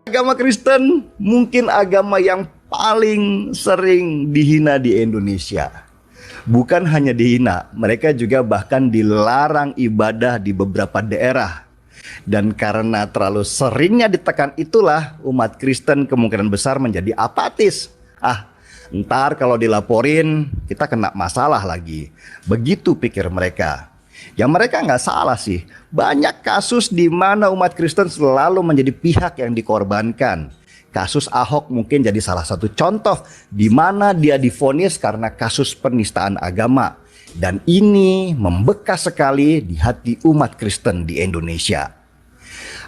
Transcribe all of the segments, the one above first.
Agama Kristen mungkin agama yang paling sering dihina di Indonesia. Bukan hanya dihina, mereka juga bahkan dilarang ibadah di beberapa daerah. Dan karena terlalu seringnya ditekan itulah umat Kristen kemungkinan besar menjadi apatis. Ntar kalau dilaporin kita kena masalah lagi. Begitu pikir mereka. Ya mereka nggak salah sih. Banyak kasus di mana umat Kristen selalu menjadi pihak yang dikorbankan. Kasus Ahok mungkin jadi salah satu contoh di mana dia divonis karena kasus penistaan agama. Dan ini membekas sekali di hati umat Kristen di Indonesia.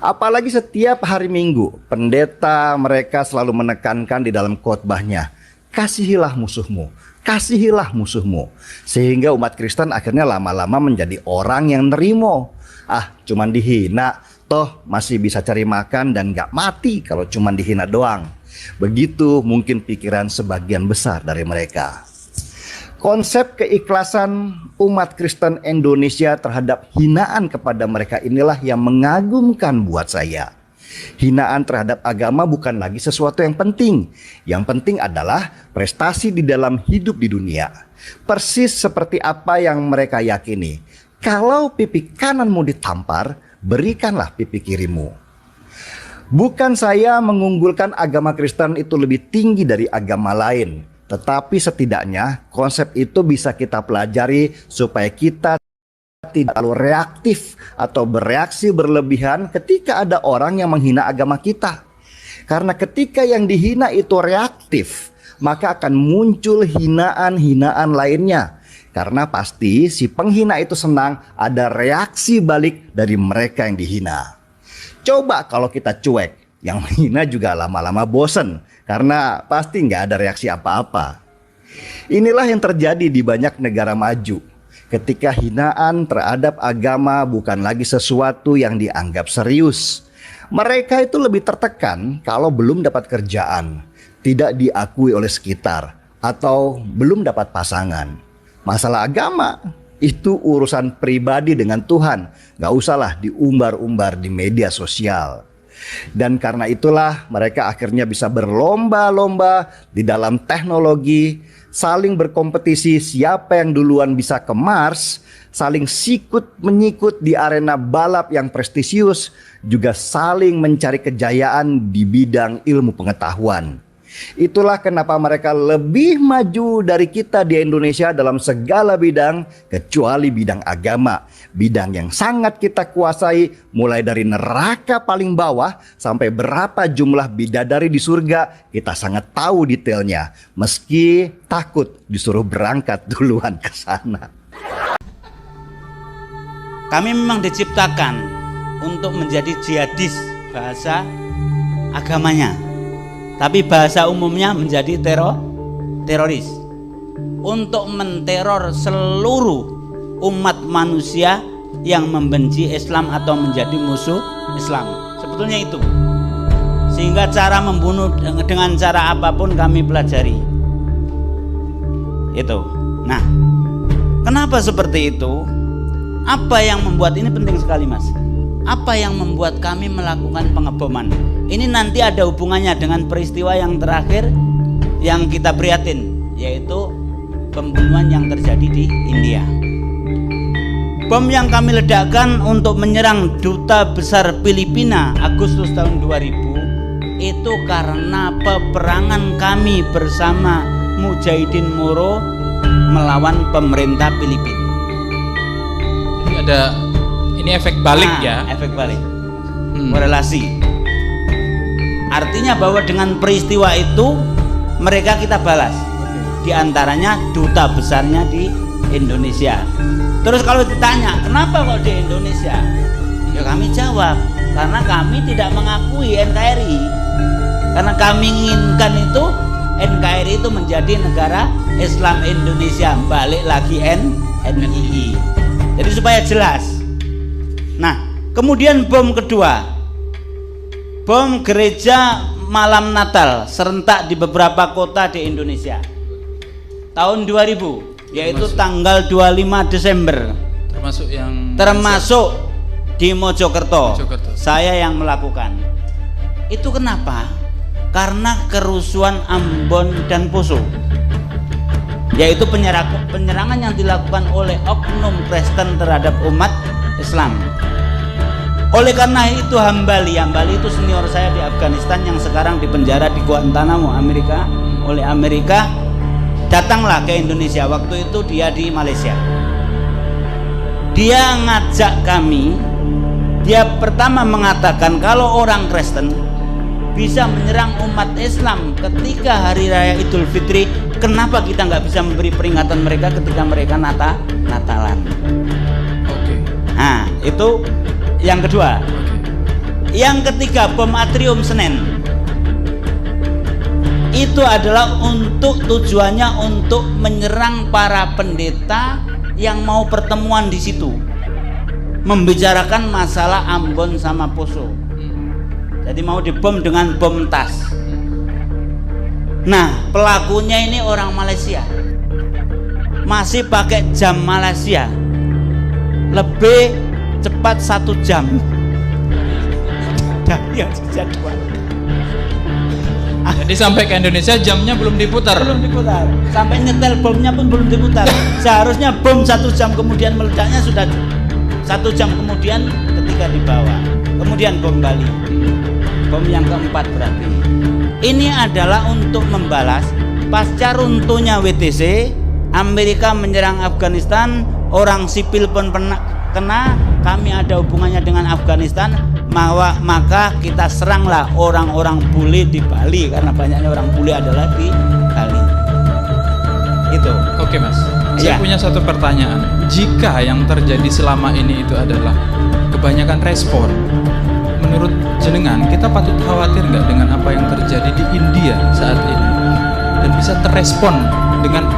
Apalagi setiap hari Minggu, pendeta mereka selalu menekankan di dalam khotbahnya, kasihilah musuhmu, kasihilah musuhmu. Sehingga umat Kristen akhirnya lama-lama menjadi orang yang nerimo. Cuman dihina, toh masih bisa cari makan dan gak mati kalau cuman dihina doang. Begitu mungkin pikiran sebagian besar dari mereka. Konsep keikhlasan umat Kristen Indonesia terhadap hinaan kepada mereka inilah yang mengagumkan buat saya. Hinaan terhadap agama bukan lagi sesuatu yang penting. Yang penting adalah prestasi di dalam hidup di dunia. Persis seperti apa yang mereka yakini. Kalau pipi kananmu ditampar, berikanlah pipi kirimu. Bukan saya mengunggulkan agama Kristen itu lebih tinggi dari agama lain. Tetapi setidaknya konsep itu bisa kita pelajari supaya kita tidak terlalu reaktif atau bereaksi berlebihan ketika ada orang yang menghina agama kita. Karena ketika yang dihina itu reaktif, maka akan muncul hinaan-hinaan lainnya. Karena pasti si penghina itu senang ada reaksi balik dari mereka yang dihina. Coba kalau kita cuek, yang menghina juga lama-lama bosen. Karena pasti nggak ada reaksi apa-apa. Inilah yang terjadi di banyak negara maju. Ketika hinaan terhadap agama bukan lagi sesuatu yang dianggap serius. Mereka itu lebih tertekan kalau belum dapat kerjaan, tidak diakui oleh sekitar, atau belum dapat pasangan. Masalah agama itu urusan pribadi dengan Tuhan, gak usahlah diumbar-umbar di media sosial. Dan karena itulah mereka akhirnya bisa berlomba-lomba di dalam teknologi, saling berkompetisi siapa yang duluan bisa ke Mars, saling sikut-menyikut di arena balap yang prestisius, juga saling mencari kejayaan di bidang ilmu pengetahuan. Itulah kenapa mereka lebih maju dari kita di Indonesia dalam segala bidang kecuali bidang agama. Bidang yang sangat kita kuasai mulai dari neraka paling bawah sampai berapa jumlah bidadari di surga kita sangat tahu detailnya. Meski takut disuruh berangkat duluan ke sana. Kami memang diciptakan untuk menjadi jihadis bahasa agamanya. Tapi bahasa umumnya menjadi teroris untuk menteror seluruh umat manusia yang membenci Islam atau menjadi musuh Islam. Sebetulnya itu. Sehingga cara membunuh dengan cara apapun kami pelajari. Itu. Nah, kenapa seperti itu? Apa yang membuat ini penting sekali, Mas? Apa yang membuat kami melakukan pengeboman? Ini nanti ada hubungannya dengan peristiwa yang terakhir yang kita prihatin, yaitu pembunuhan yang terjadi di India. Bom yang kami ledakkan untuk menyerang Duta Besar Filipina Agustus tahun 2000 itu karena peperangan kami bersama Mujahidin Moro melawan pemerintah Filipina. Jadi ada ini efek balik ya? Efek balik, korelasi. Artinya bahwa dengan peristiwa itu mereka kita balas. Di antaranya duta besarnya di Indonesia. Terus kalau ditanya kenapa kok di Indonesia? Ya kami jawab karena kami tidak mengakui NKRI. Karena kami inginkan itu NKRI itu menjadi negara Islam Indonesia, balik lagi NII. Jadi supaya jelas. Nah, kemudian bom kedua. Bom gereja malam Natal serentak di beberapa kota di Indonesia tahun 2000, yaitu tanggal 25 Desember. Termasuk di Mojokerto. Saya yang melakukan. Itu kenapa? Karena kerusuhan Ambon dan Poso, yaitu penyerangan yang dilakukan oleh oknum Kristen terhadap umat Islam. Oleh karena itu Hambali itu senior saya di Afghanistan yang sekarang dipenjara di Guantanamo, Amerika, oleh Amerika, datanglah ke Indonesia. Waktu itu dia di Malaysia. Dia ngajak kami, dia pertama mengatakan kalau orang Kristen bisa menyerang umat Islam ketika hari raya Idul Fitri, kenapa kita nggak bisa memberi peringatan mereka ketika mereka Natalan? Oke. Nah, itu yang kedua. Yang ketiga, bom atrium Senen. Itu adalah tujuannya untuk menyerang para pendeta yang mau pertemuan di situ, membicarakan masalah Ambon sama Poso. Jadi mau dibom dengan bom tas. Nah, pelakunya ini orang Malaysia, masih pakai jam Malaysia, lebih cepat 1 jam dari yang dijadwal. Jadi sampai ke Indonesia jamnya belum diputar. Sampai nyetel bomnya pun belum diputar. Seharusnya bom 1 jam kemudian meledaknya sudah 1 jam kemudian ketika dibawa. Kemudian bom Bali, bom yang keempat berarti. Ini adalah untuk membalas pasca runtuhnya WTC, Amerika menyerang Afghanistan, orang sipil pun kena, kami ada hubungannya dengan Afghanistan, maka kita seranglah orang-orang bule di Bali, karena banyaknya orang bule adalah di Bali. Itu. Oke Mas, saya Ya. punya satu pertanyaan. Jika yang terjadi selama ini itu adalah kebanyakan respon, menurut jenengan kita patut khawatir nggak dengan apa yang terjadi di India saat ini dan bisa terrespon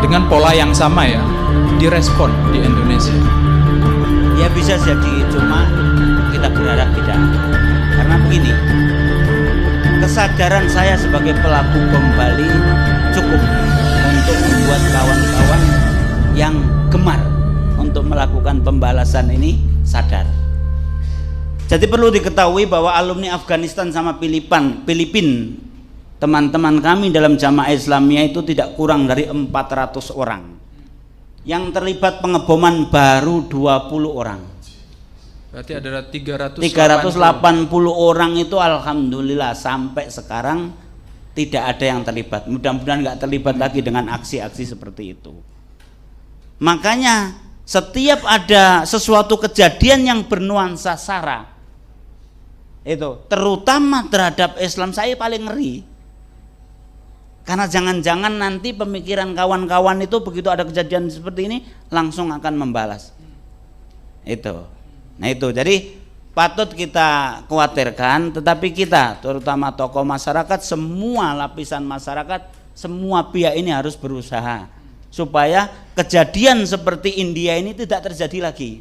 dengan pola yang sama ya, direspon di Indonesia? Ya bisa jadi, cuma kita berharap tidak. Karena begini, kesadaran saya sebagai pelaku bom Bali cukup untuk membuat kawan-kawan yang gemar untuk melakukan pembalasan ini sadar. Jadi perlu diketahui bahwa alumni Afghanistan sama Filipina, teman-teman kami dalam Jamaah Islamiyah itu tidak kurang dari 400 orang. Yang terlibat pengeboman baru 20 orang. Berarti ada 380 orang itu alhamdulillah sampai sekarang tidak ada yang terlibat. Mudah-mudahan nggak terlibat lagi dengan aksi-aksi seperti itu. Makanya setiap ada sesuatu kejadian yang bernuansa sara, itu terutama terhadap Islam, saya paling ngeri. Karena jangan-jangan nanti pemikiran kawan-kawan itu begitu ada kejadian seperti ini langsung akan membalas. Itu. Nah itu, jadi patut kita khawatirkan, tetapi kita terutama tokoh masyarakat, semua lapisan masyarakat, semua pihak ini harus berusaha supaya kejadian seperti India ini tidak terjadi lagi.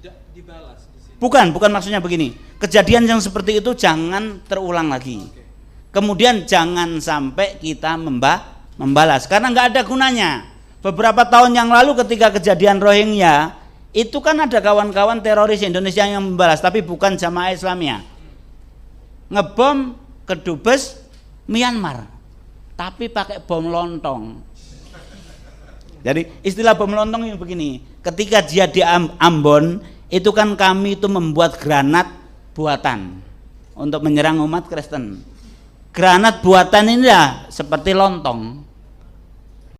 tidak dibalas di sini. Bukan maksudnya begini. Kejadian yang seperti itu jangan terulang lagi. Kemudian jangan sampai kita membalas, karena nggak ada gunanya. Beberapa tahun yang lalu ketika kejadian Rohingya, itu kan ada kawan-kawan teroris Indonesia yang membalas, tapi bukan Jamaah Islamiyah. Ngebom ke Dubes Myanmar, tapi pakai bom lontong. Jadi istilah bom lontong ini begini, ketika dia di Ambon, itu kan kami itu membuat granat buatan untuk menyerang umat Kristen. Granat buatan ini ya seperti lontong.